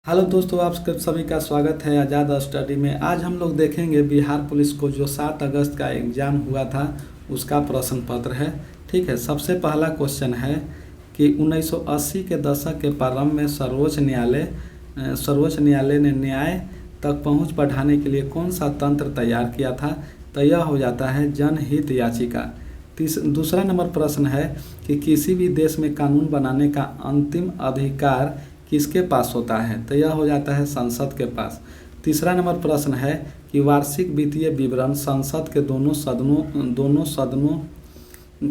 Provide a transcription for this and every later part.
Hello दोस्तों, आप सभी का स्वागत है आज़ाद स्टडी में। आज हम लोग देखेंगे बिहार पुलिस को जो 7 अगस्त का एग्ज़ाम हुआ था उसका प्रश्न पत्र है। ठीक है, सबसे पहला क्वेश्चन है कि 1980 के दशक के प्रारंभ में सर्वोच्च न्यायालय ने न्याय तक पहुंच बढ़ाने के लिए कौन सा तंत्र तैयार किया था? तो यह हो जाता है जनहित याचिका। दूसरा नंबर प्रश्न है कि किसी भी देश में कानून बनाने का अंतिम अधिकार किसके पास होता है? तो यह हो जाता है संसद के पास। तीसरा नंबर प्रश्न है कि वार्षिक वित्तीय विवरण संसद के दोनों सदनों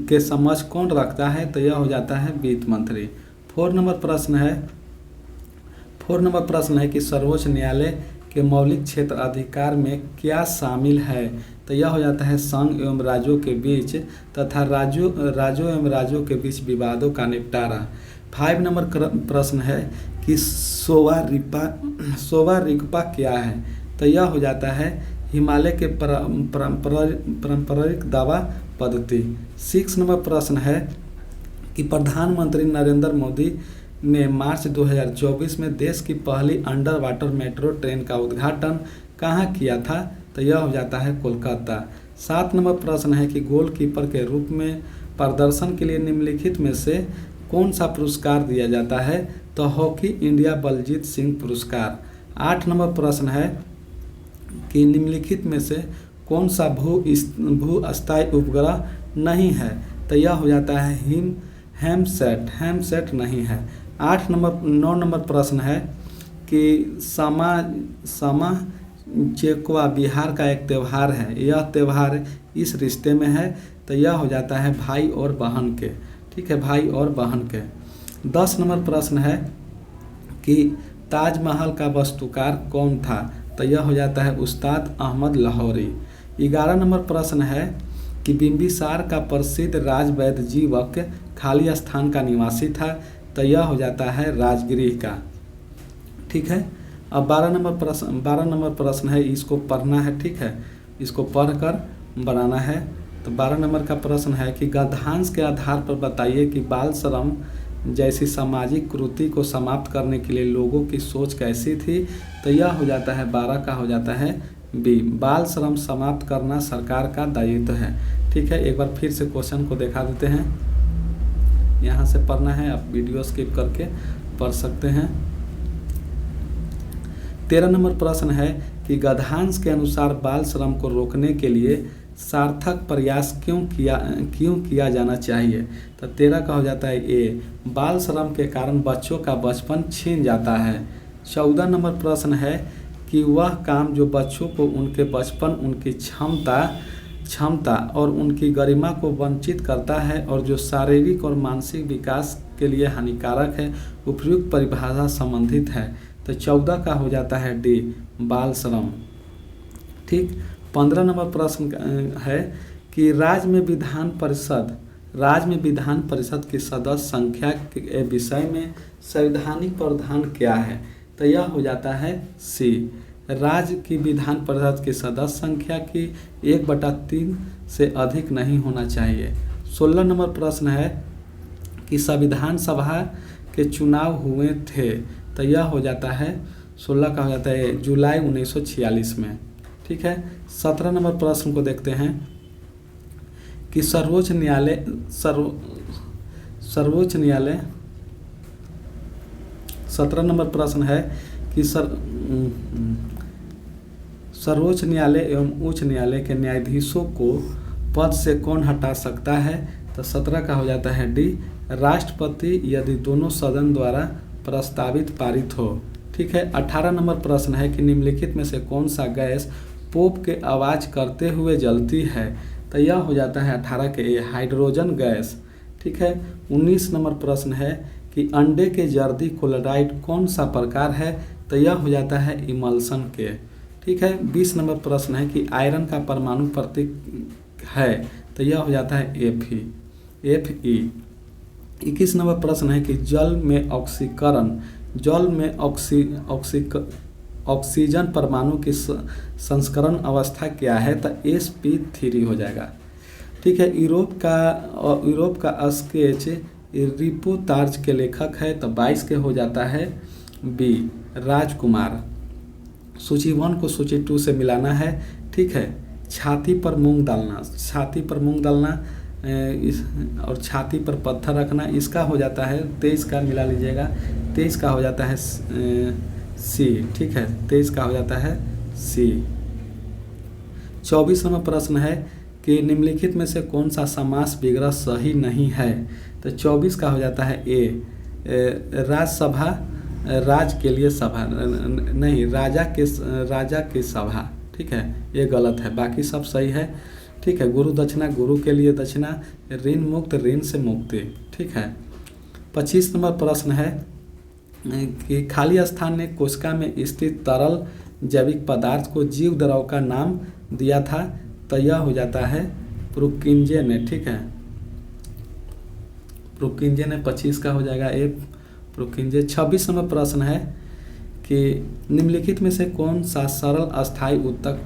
के समक्ष कौन रखता है? तो यह हो जाता है वित्त मंत्री। फोर नंबर प्रश्न है कि सर्वोच्च न्यायालय के मौलिक क्षेत्र अधिकार में क्या शामिल है? तो यह हो जाता है संघ एवं राज्यों के बीच तथा राज्यों एवं राज्यों के बीच विवादों का निपटारा। 5 नंबर प्रश्न है कि सोवा रिगपा क्या है? तो यह हो जाता है हिमालय के पारंपरिक दावा पद्धति। 6 नंबर प्रश्न है कि प्रधानमंत्री नरेंद्र मोदी ने मार्च 2024 में देश की पहली अंडर वाटर मेट्रो ट्रेन का उद्घाटन कहाँ किया था? तो यह हो जाता है कोलकाता। 7 नंबर प्रश्न है कि गोलकीपर के रूप में प्रदर्शन के लिए निम्नलिखित में से कौन सा पुरस्कार दिया जाता है? तो हॉकी इंडिया बलजीत सिंह पुरस्कार। 8 नंबर प्रश्न है कि निम्नलिखित में से कौन सा भू अस्थायी उपग्रह नहीं है? तो यह हो जाता है हेमसेट नहीं है। 9 नंबर प्रश्न है कि समा चेकवा बिहार का एक त्यौहार है, यह त्यौहार इस रिश्ते में है? तो यह हो जाता है भाई और बहन के। ठीक है, भाई और बहन के। 10 नंबर प्रश्न है कि ताजमहल का वास्तुकार कौन था? तो यह हो जाता है उस्ताद अहमद लाहौरी। 11 नंबर प्रश्न है कि बिंबिसार का प्रसिद्ध राजवैद्य जीवक खाली स्थान का निवासी था? तो यह हो जाता है राजगृह का। ठीक है, अब 12 नंबर प्रश्न है, इसको पढ़ना है। ठीक है, इसको पढ़कर बनाना है। तो 12 नंबर का प्रश्न है कि गद्यांश के आधार पर बताइए कि बाल श्रम जैसी सामाजिक कुरीति को समाप्त करने के लिए लोगों की सोच कैसी थी? तो यह हो जाता है 12 का हो जाता है बी, बाल श्रम समाप्त करना सरकार का दायित्व है। ठीक है, एक बार फिर से क्वेश्चन को दिखा देते हैं। यहाँ से पढ़ना है, आप वीडियो स्किप करके पढ़ सकते हैं। 13 नंबर प्रश्न है कि गद्यांश के अनुसार बाल श्रम को रोकने के लिए सार्थक प्रयास क्यों किया जाना चाहिए? तो 13 का हो जाता है ए, बाल श्रम के कारण बच्चों का बचपन छीन जाता है। 14 नंबर प्रश्न है कि वह काम जो बच्चों को उनके बचपन, उनकी क्षमता और उनकी गरिमा को वंचित करता है और जो शारीरिक और मानसिक विकास के लिए हानिकारक है, उपयुक्त परिभाषा संबंधित है? तो 14 का हो जाता है डी, बाल श्रम। ठीक, 15 नंबर प्रश्न है कि राज्य में विधान परिषद की सदस्य संख्या के विषय में संवैधानिक प्रावधान क्या है? तो यह हो जाता है सी, राज्य की विधान परिषद की सदस्य संख्या की 1/3 से अधिक नहीं होना चाहिए। 16 नंबर प्रश्न है कि संविधान सभा के चुनाव हुए थे? तो यह हो जाता है 16 का हो जाता है जुलाई 1946 में। ठीक है, 17 नंबर प्रश्न को देखते हैं कि सर्वोच्च न्यायालय 17 नंबर प्रश्न है कि सर्वोच्च न्यायालय एवं उच्च न्यायालय के न्यायाधीशों को पद से कौन हटा सकता है? तो 17 का हो जाता है डी, राष्ट्रपति, यदि दोनों सदन द्वारा प्रस्तावित पारित हो। ठीक है, 18 नंबर प्रश्न है कि निम्नलिखित में से कौन सा गैस पोप के आवाज़ करते हुए जलती है? तो यह हो जाता है 18 के ए, हाइड्रोजन गैस। ठीक है, 19 नंबर प्रश्न है कि अंडे के जर्दी क्लोराइड कौन सा प्रकार है? तो यह हो जाता है इमल्सन के। ठीक है, 20 नंबर प्रश्न है कि आयरन का परमाणु प्रतीक है? तो यह हो जाता है Fe। 21 नंबर प्रश्न है कि जल में ऑक्सीजन परमाणु की संस्करण अवस्था क्या है? तो sp3 हो जाएगा। ठीक है, यूरोप का स्केच रिपोर्ताज के लेखक है? तो 22 के हो जाता है बी, राजकुमार। सूची 1 को सूची 2 से मिलाना है, ठीक है। छाती पर मूंग डालना, छाती पर मूंग डालना और छाती पर पत्थर रखना, इसका हो जाता है 23 का, मिला लीजिएगा। 23 का हो जाता है सी, ठीक है। 23 का हो जाता है सी। 24 नंबर प्रश्न है कि निम्नलिखित में से कौन सा समास विग्रह सही नहीं है। तो 24 का हो जाता है ए, राजसभा, राज के लिए सभा नहीं, राजा की सभा, ठीक है, ये गलत है, बाकी सब सही है, ठीक है। गुरु दक्षिणा, गुरु के लिए दक्षिणा। ऋण मुक्त, ऋण से मुक्ति, ठीक है। 25 नंबर प्रश्न है कि खाली स्थान ने कोशिका में स्थित तरल जैविक पदार्थ को जीव द्रव का नाम दिया था। तो यह हो जाता है प्रुकिंजे ने, ठीक है। प्रुकिंजे ने 25 का हो जाएगा ए, प्रुकिंजे। 26 नंबर प्रश्न है कि निम्नलिखित में से कौन सा सरल अस्थायी ऊतक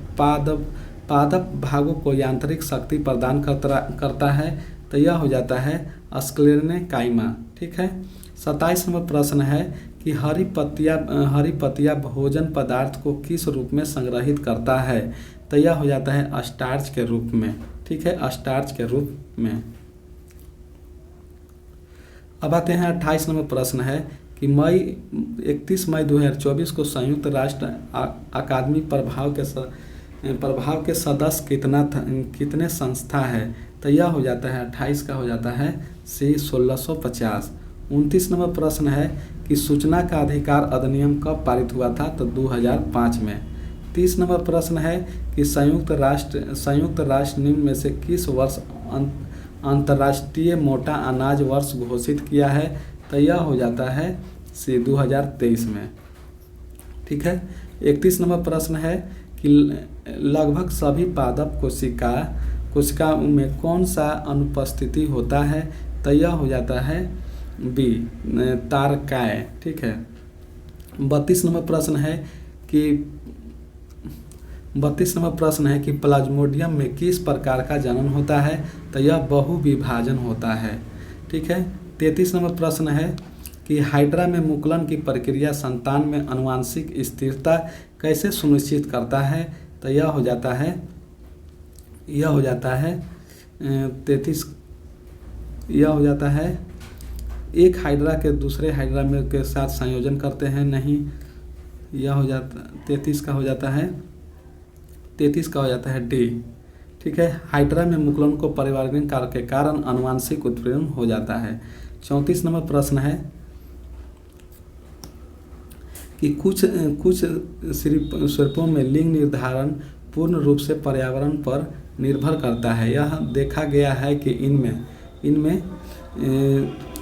पादप भागों को यांत्रिक शक्ति प्रदान करता है। तो यह हो जाता है स्क्लेरेनकाइमा, ठीक है। 27 नंबर प्रश्न है कि हरी पत्तियाँ भोजन पदार्थ को किस रूप में संग्रहित करता है। तो यह हो जाता है स्टार्च के रूप में, ठीक है, स्टार्च के रूप में। अब आते हैं 28 नंबर प्रश्न है कि 31 मई 2024 को संयुक्त राष्ट्र अकादमी प्रभाव के सदस्य कितने संस्था है। तो यह हो जाता है 28 का हो जाता है सी, 1650। 29 नंबर प्रश्न है कि सूचना का अधिकार अधिनियम कब पारित हुआ था। तो 2005 में। 30 नंबर प्रश्न है कि संयुक्त राष्ट्र निम्न में से किस वर्ष अंतर्राष्ट्रीय मोटा अनाज वर्ष घोषित किया है। तो यह हो जाता है सी, 2023 में, ठीक है। 31 नंबर प्रश्न है कि लगभग सभी पादप कोशिका में कौन सा अनुपस्थिति होता है। तो यह हो जाता है बी, तारकाय, ठीक है। 32 नंबर प्रश्न है कि प्लाज्मोडियम में किस प्रकार का जनन होता है। तो यह बहुविभाजन होता है, ठीक है। 33 नंबर प्रश्न है कि हाइड्रा में मुकुलन की प्रक्रिया संतान में आनुवंशिक स्थिरता कैसे सुनिश्चित करता है। तो यह हो जाता है 33, यह हो जाता है एक हाइड्रा के दूसरे हाइड्रा में के साथ संयोजन करते हैं, नहीं, यह हो जाता 33 का हो जाता है डी, ठीक है। हाइड्रा में मुकुलन को परिवर्तन के कारण आनुवंशिक उत्प्रेरण हो जाता है। 34 नंबर प्रश्न है कि कुछ सिर्पों में लिंग निर्धारण पूर्ण रूप से पर्यावरण पर निर्भर करता है। यह देखा गया है कि इनमें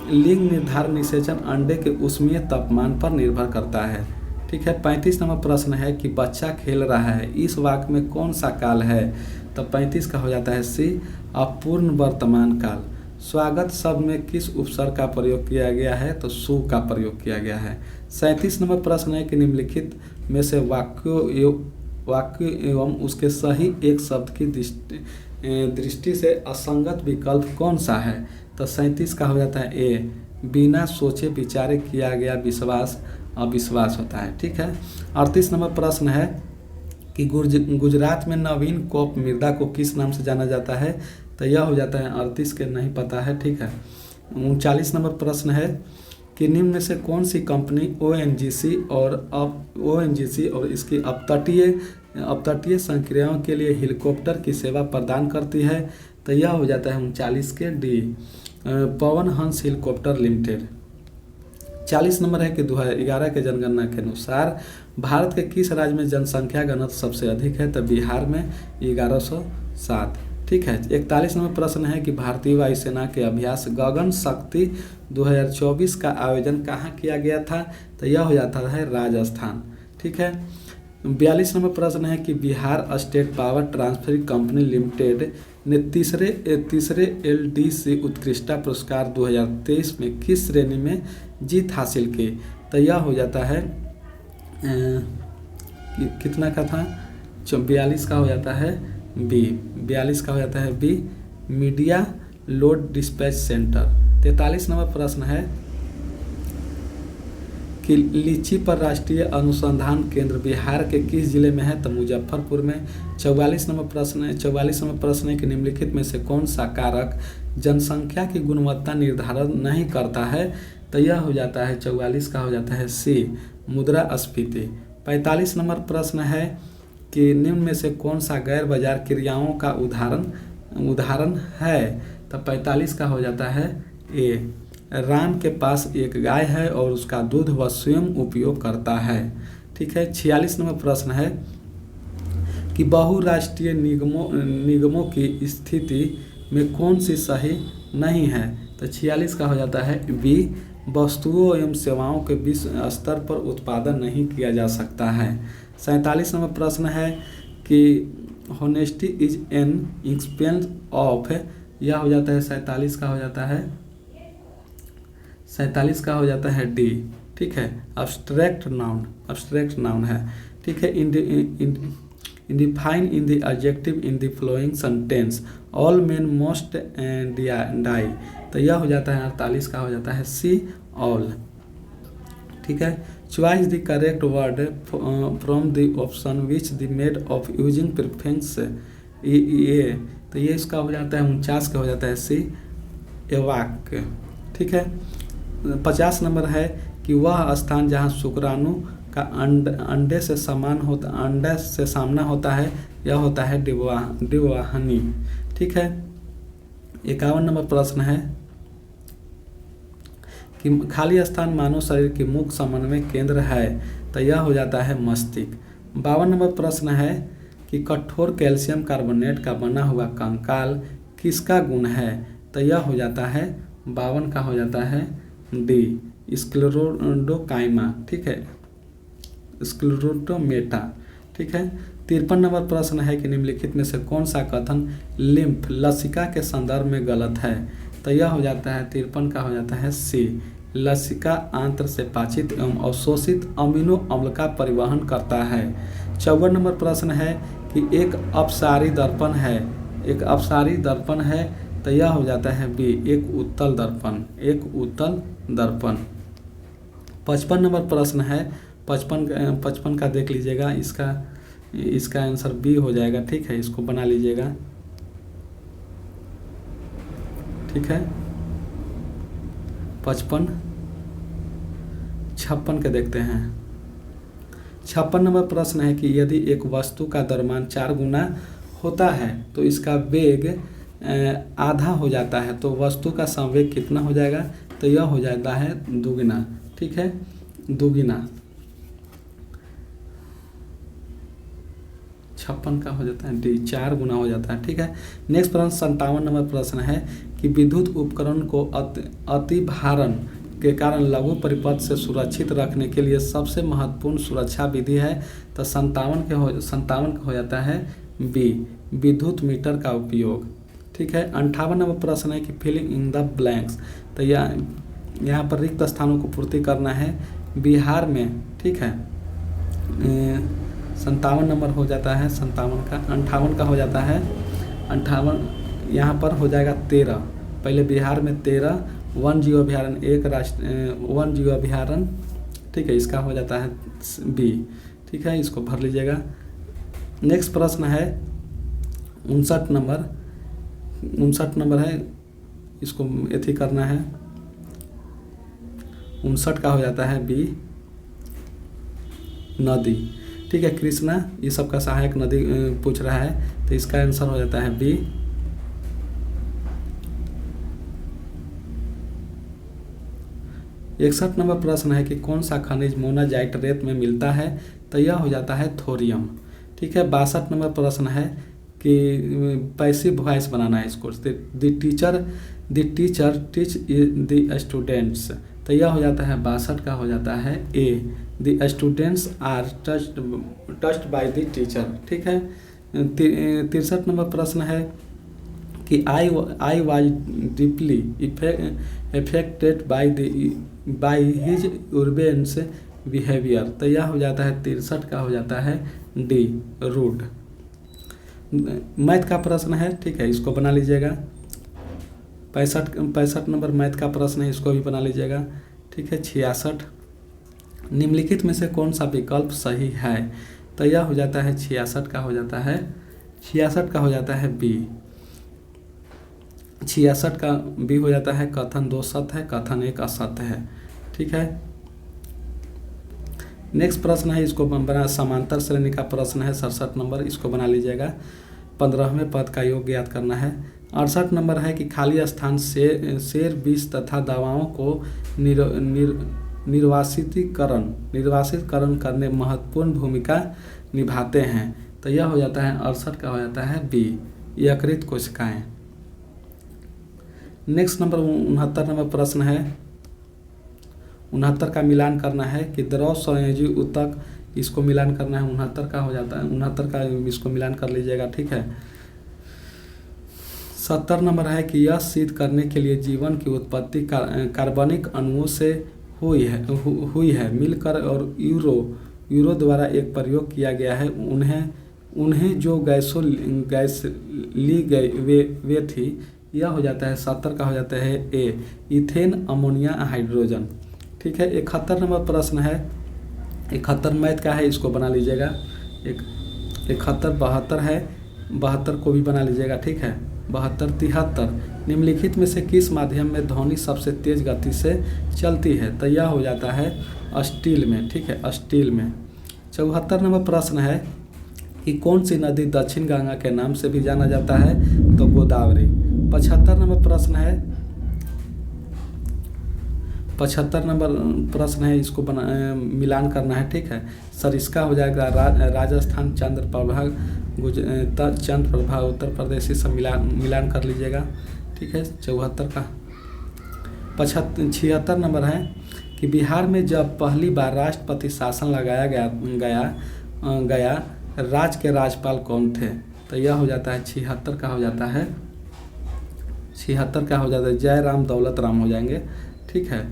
लिंग निर्धारण निषेचन अंडे के ऊष्मीय तापमान पर निर्भर करता है, ठीक है। 35 नंबर प्रश्न है कि बच्चा खेल रहा है, इस वाक्य में कौन सा काल है। तो 35 का हो जाता है सी, अपूर्ण वर्तमान काल। स्वागत शब्द में किस उपसर्ग का प्रयोग किया गया है। तो सु का प्रयोग किया गया है। 37 नंबर प्रश्न है कि निम्नलिखित में से वाक्य एवं उसके सही एक शब्द की दृष्टि से असंगत विकल्प कौन सा है। तो 37 का हो जाता है ए, बिना सोचे विचारे किया गया विश्वास अविश्वास होता है, ठीक है। 38 नंबर प्रश्न है कि गुजरात में नवीन कोप मृदा को किस नाम से जाना जाता है। तो यह हो जाता है 38 के नहीं पता है, ठीक है। 39 नंबर प्रश्न है कि निम्न में से कौन सी कंपनी ओएनजीसी और इसकी अपतटीय संक्रियाओं के लिए हेलीकॉप्टर की सेवा प्रदान करती है। तो यह हो जाता है 39 के D, Pawan Hans helicopter limited. 40 number है कि 2011 के जनगणना के अनुसार भारत के किस राज्य में जनसंख्या घनत्व सबसे अधिक है। तो बिहार में 1107, ठीक है। 41 नंबर प्रश्न है कि भारतीय वायुसेना के अभ्यास गगन शक्ति 2024 का आयोजन कहाँ किया गया था। तो यह हो जाता है राजस्थान, ठीक है। 42 नंबर प्रश्न है कि Bihar state power transfer company limited ने तीसरे LDC उत्कृष्टता पुरस्कार 2023 में किस श्रेणी में जीत हासिल की। तो यह हो जाता है कितना का था, 42 का हो जाता है बी, 42 का हो जाता है B, media load dispatch centre. 43 number प्रश्न है कि लीची पर राष्ट्रीय अनुसंधान केंद्र बिहार के किस जिले में है? तो मुजफ्फरपुर में। 44 नंबर प्रश्न है कि निम्नलिखित में से कौन सा कारक जनसंख्या की गुणवत्ता निर्धारण नहीं करता है? तो यह हो जाता है 44 का हो जाता है सी, मुद्रास्फीति। 45 नंबर प्रश्न है कि निम्न में से कौन सा गैर बाजार क्रियाओं का उदाहरण है? तो 45 का हो जाता है ए, राम के पास एक गाय है और उसका दूध वह स्वयं उपयोग करता है। ठीक है। 46 नंबर प्रश्न है कि बहुराष्ट्रीय निगमों की स्थिति में कौन सी सही नहीं है? तो 46 का हो जाता है बी, वस्तुओं एवं सेवाओं के विश्व स्तर पर उत्पादन नहीं किया जा सकता है। 47 नंबर प्रश्न है कि honesty is an expense of, यह हो जाता है 47 का हो जाता है 47 का हो जाता है डी। ठीक है। अब्स्ट्रैक्ट नाउन है। ठीक है। Identify in the adjective in the following sentence, all men must die. तो यह हो जाता है 48 का हो जाता है सी, ऑल। ठीक है। Choice the correct word from the option which the made of using prefix A. तो ये इसका हो जाता है 49 का हो जाता है सी, एवाक। ठीक है। 50 नंबर है कि वह स्थान जहाँ शुक्राणु का अंडे से सामना होता है यह होता है डिवाहनी। ठीक है। 51 नंबर प्रश्न है कि खाली स्थान मानव शरीर के मुख्य समन्वय केंद्र है? तो यह हो जाता है मस्तिष्क। 52 नंबर प्रश्न है कि कठोर कैल्शियम कार्बोनेट का बना हुआ कंकाल किसका गुण है? तो यह हो जाता है 52 का हो जाता है डी, स्क्लेरोडोकाइमा। ठीक है, स्क्लेरोटोमेटा। ठीक है। 53 नंबर प्रश्न है कि निम्नलिखित में से कौन सा कथन लिम्फ लसिका के संदर्भ में गलत है? तो यह हो जाता है 53 का हो जाता है सी, लसिका आंत्र से पाचित एवं अवशोषित अमीनो अम्ल का परिवहन करता है। 54 नंबर प्रश्न है कि एक अपसारी दर्पण है तो यह हो जाता है बी, एक उत्तल दर्पण। 55 नंबर प्रश्न है, 55 का देख लीजिएगा, इसका आंसर बी हो जाएगा। ठीक है, इसको बना लीजिएगा। ठीक है। 56 के देखते हैं। 56 नंबर प्रश्न है कि यदि एक वस्तु का द्रव्यमान 4 गुना होता है तो इसका वेग आधा हो जाता है, तो वस्तु का संवेग कितना हो जाएगा? तो यह हो जाता है दुगुना। ठीक है, दुगुना। 56 का हो जाता है डी, 4 गुना हो जाता है। ठीक है। नेक्स्ट प्रश्न 57 नंबर प्रश्न है कि विद्युत उपकरण को अति भारण के कारण लघु परिपथ से सुरक्षित रखने के लिए सबसे महत्वपूर्ण सुरक्षा विधि है? तो 57 का हो जाता है बी, विद्युत मीटर का उपयोग। ठीक है। 58 नंबर प्रश्न है कि फिलिंग इन द ब्लैंक्स, तो यहाँ पर रिक्त स्थानों को पूर्ति करना है बिहार में। ठीक है। 57 नंबर हो जाता है 58 का हो जाता है 58, यहाँ पर हो जाएगा 13। पहले बिहार में 13 वन जीव अभ्यारण्य, एक वन जीव अभ्यारण्य। ठीक है, इसका हो जाता है बी। ठीक है, इसको भर लीजिएगा। नेक्स्ट प्रश्न है 59 नंबर है, इसको एथी करना है। 59 का हो जाता है बी, नदी। ठीक है, कृष्णा ये सब का सहायक नदी पूछ रहा है, तो इसका आंसर हो जाता है बी। इकसठ नंबर प्रश्न है कि कौन सा खनिज मोनाजाइट रेत में मिलता है? तो यह हो जाता है थोरियम। ठीक है। 62 नंबर प्रश्न है कि पैसिव वॉइस बनाना है इसको। The teacher teach the students, तो यह हो जाता है 62 का हो जाता है A, the students are touched by the teacher. ठीक है। 63 नंबर प्रश्न है कि I was deeply affected by his urbane's behaviour, तो यह हो जाता है 63 का हो जाता है डी, रूड। मैथ का प्रश्न है। ठीक है, इसको बना लीजिएगा। 65 नंबर मैथ का प्रश्न है, इसको भी बना लीजिएगा। ठीक है। 66 निम्नलिखित में से कौन सा विकल्प सही है? तो यह हो जाता है 66 का हो जाता है, 66 का हो जाता है बी। 66 का बी हो जाता है। कथन 2 सत्य है, कथन 1 असत्य है। ठीक है। नेक्स्ट प्रश्न है, इसको बना समांतर श्रेणी का प्रश्न है 67 नंबर, इसको बना लीजिएगा। 15वें पद का योग ज्ञात करना है। 68 नंबर है कि खाली स्थान से शेर विष तथा दवाओं को निर्वासितकरण करने महत्वपूर्ण भूमिका निभाते हैं। तो यह हो जाता है 68 का हो जाता है बी, यकृत कोशिकाएं। नेक्स्ट नंबर 69 नंबर प्रश्न है, 69 का मिलान करना है कि द्रव संयोजी ऊतक, इसको मिलान करना है। 69 का हो जाता है, 69 का इसको मिलान कर लीजिएगा। ठीक है। 70 नंबर है कि यह सिद्ध करने के लिए जीवन की उत्पत्ति कार्बनिक अणुओं से हुई है मिलकर और यूरो द्वारा एक प्रयोग किया गया है। उन्हें जो गैस ली गई वे थी। यह हो जाता है 70 का हो जाता है ए, इथेन अमोनिया हाइड्रोजन। ठीक है। 71 नंबर प्रश्न है, 71 मैथ का है, इसको बना लीजिएगा। 71 72 है, 72 को भी बना लीजिएगा। ठीक है। 72 73 निम्नलिखित में से किस माध्यम में ध्वनि सबसे तेज गति से चलती है? तो यह हो जाता है स्टील में। ठीक है, स्टील में। 74 नंबर प्रश्न है कि कौन सी नदी दक्षिण गंगा के नाम से भी जाना जाता है? तो गोदावरी। 75 नंबर प्रश्न है, 75 नंबर प्रश्न है, इसको मिलान करना है। ठीक है। सरिस्का हो जाएगा राजस्थान, चंद्रप्रभा उत्तर प्रदेश, सब मिलान कर लीजिएगा। ठीक है। 74 का 76 नंबर है कि बिहार में जब पहली बार राष्ट्रपति शासन लगाया गया राज्य के राज्यपाल कौन थे? तो यह हो जाता है 76 का हो जाता है, 76 का हो जाता है जयराम दौलत राम हो जाएंगे। ठीक है।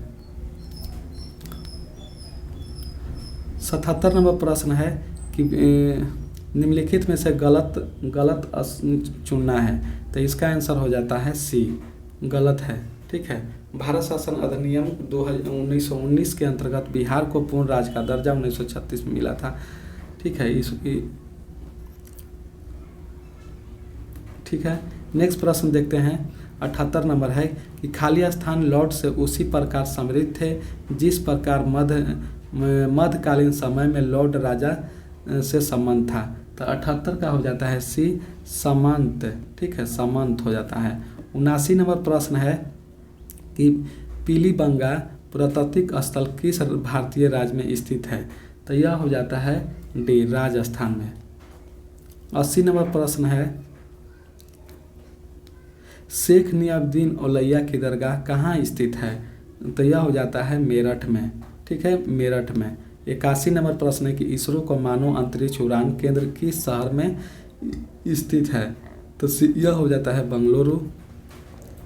77 नंबर प्रश्न है कि निम्नलिखित में से गलत चुनना है। तो इसका आंसर हो जाता है सी, गलत है। ठीक है। भारत शासन अधिनियम 1919 के अंतर्गत बिहार को पूर्ण राज्य का दर्जा 1936 में मिला था। ठीक है। इसकी ठीक है। नेक्स्ट प्रश्न देखते हैं। 78 नंबर है कि खाली स्थान लॉर्ड से उसी प्रकार समृद्ध थे जिस प्रकार मध्यकालीन समय में लॉर्ड राजा से संबंध था। तो 78 का हो जाता है सी, सामंत। ठीक है, सामंत हो जाता है। 79 नंबर प्रश्न है कि पीलीबंगा पुरातात्विक स्थल किस भारतीय राज्य में स्थित है? तो यह हो जाता है डी, राजस्थान में। 80 नंबर प्रश्न है, शेख नियाजुद्दीन औलैया की दरगाह कहाँ स्थित है? तो यह हो जाता है मेरठ में। ठीक है, मेरठ में। 81 नंबर प्रश्न है कि इसरो का मानव अंतरिक्ष उड़ान केंद्र किस शहर में स्थित है? तो यह हो जाता है बेंगलुरु।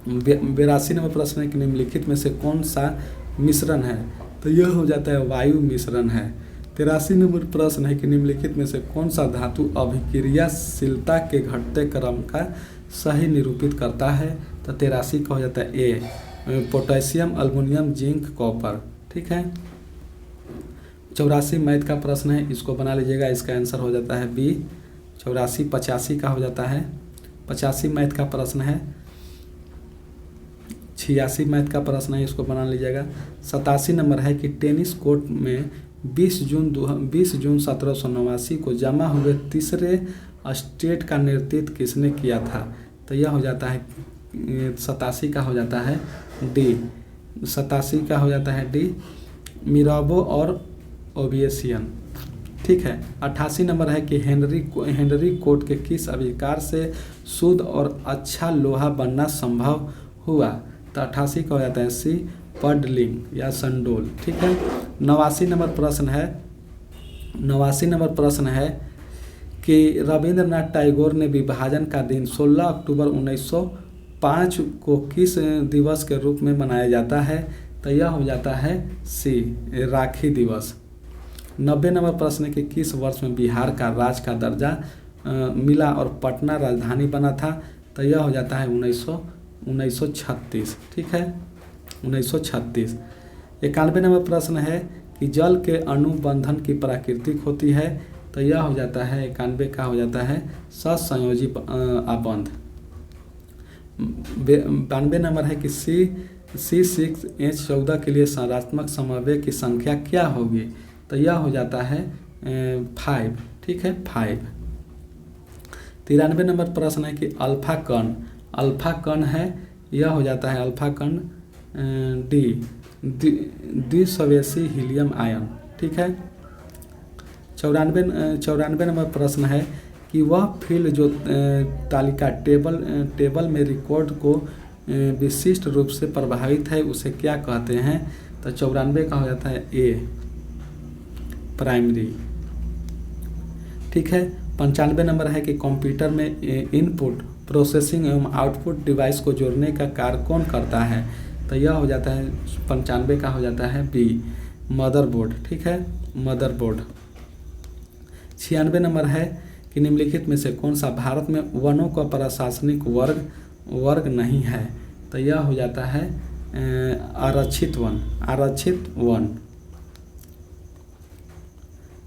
82 नंबर प्रश्न है कि निम्नलिखित में से कौन सा मिश्रण है? तो यह हो जाता है वायु मिश्रण है। 83 नंबर प्रश्न है कि निम्नलिखित में से कौन सा धातु अभिक्रियाशीलता के घटते क्रम का सही निरूपित करता है? तो 83 का हो जाता है ए, पोटेशियम, अल्युमिनियम, जिंक, कॉपर। ठीक है। 84 मैथ का प्रश्न है, इसको बना लीजिएगा। इसका आंसर हो जाता है बी, 84। 85 का हो जाता है, 85 मैथ का प्रश्न है। 86 मैथ का प्रश्न है, इसको बना लीजिएगा। 87 नंबर है कि टेनिस कोर्ट में 20 जून 1789 को जमा हुए तीसरे स्टेट का नेतृत्व किसने किया था? तो यह हो जाता है 87 का हो जाता है डी, 87 का हो जाता है डी, मिराबो और ओबिएसियन। ठीक है। 88 नंबर है कि हेनरी कोट के किस आविष्कार से शुद्ध और अच्छा लोहा बनना संभव हुआ? तो 88 का हो जाता है सी, पडलिंग या संडोल। ठीक है। 89 नंबर प्रश्न है, 89 नंबर प्रश्न है कि रविंद्रनाथ टैगोर ने विभाजन का दिन 16 अक्टूबर 1905 को किस दिवस के रूप में मनाया जाता है? तो यह हो जाता है सी, राखी दिवस। 90 नंबर प्रश्न है कि किस वर्ष में बिहार का राज्य का दर्जा मिला और पटना राजधानी बना था? तो यह हो जाता है 1936। ठीक है, 1936। 91 नंबर प्रश्न है कि जल के अणु बंधन की प्राकृतिक होती है, तो यह हो जाता है 91 का हो जाता है ससंयोजी आबंध। 92 नंबर है कि C6H14 के लिए सकारात्मक समन्वय की संख्या क्या होगी, तो यह हो जाता है 5, ठीक है 5। 93 नंबर प्रश्न है कि अल्फा कण है, यह हो जाता है अल्फा कण द्विस्वदेशी हीलियम आयन, ठीक है। 94 नंबर प्रश्न है कि वह फील्ड जो तालिका टेबल में रिकॉर्ड को विशिष्ट रूप से प्रभावित है उसे क्या कहते हैं, तो 94 का हो जाता है ए प्राइमरी, ठीक है। 95 नंबर है कि कंप्यूटर में इनपुट प्रोसेसिंग एवं आउटपुट डिवाइस को जोड़ने का कार्य कौन करता है, तो यह हो जाता है 95 का हो जाता है बी मदरबोर्ड, ठीक है मदरबोर्ड। 96 नंबर है कि निम्नलिखित में से कौन सा भारत में वनों का प्रशासनिक वर्ग नहीं है, तो यह हो जाता है आरक्षित वन।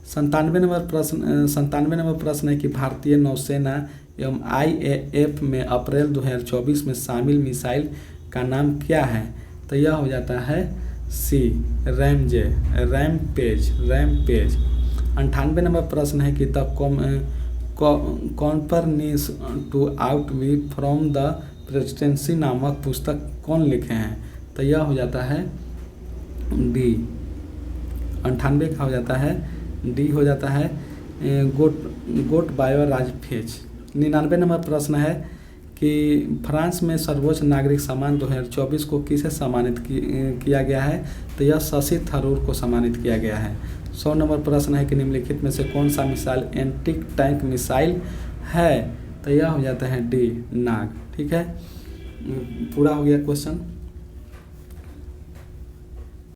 97 नंबर प्रश्न है कि भारतीय नौसेना एवं IAF में अप्रैल 2024 में शामिल मिसाइल का नाम क्या है, तो यह हो जाता है सी रैमपेज। 98 नंबर प्रश्न है कि the companies to outvie from the presidency नामक पुस्तक कौन लिखे हैं, तो यह हो जाता है डी 98 का हो जाता है डी हो जाता है गोट बायो राजफेज। 99 नंबर प्रश्न है कि फ्रांस में सर्वोच्च नागरिक सम्मान 2024 को किसे सम्मानित किया गया है, तो यह शशि थरूर को सम्मानित किया गया है। 100 नंबर प्रश्न है कि निम्नलिखित में से कौन सा मिसाइल एंटी टैंक मिसाइल है, तो यह हो जाता है डी नाग, ठीक है। पूरा हो गया क्वेश्चन।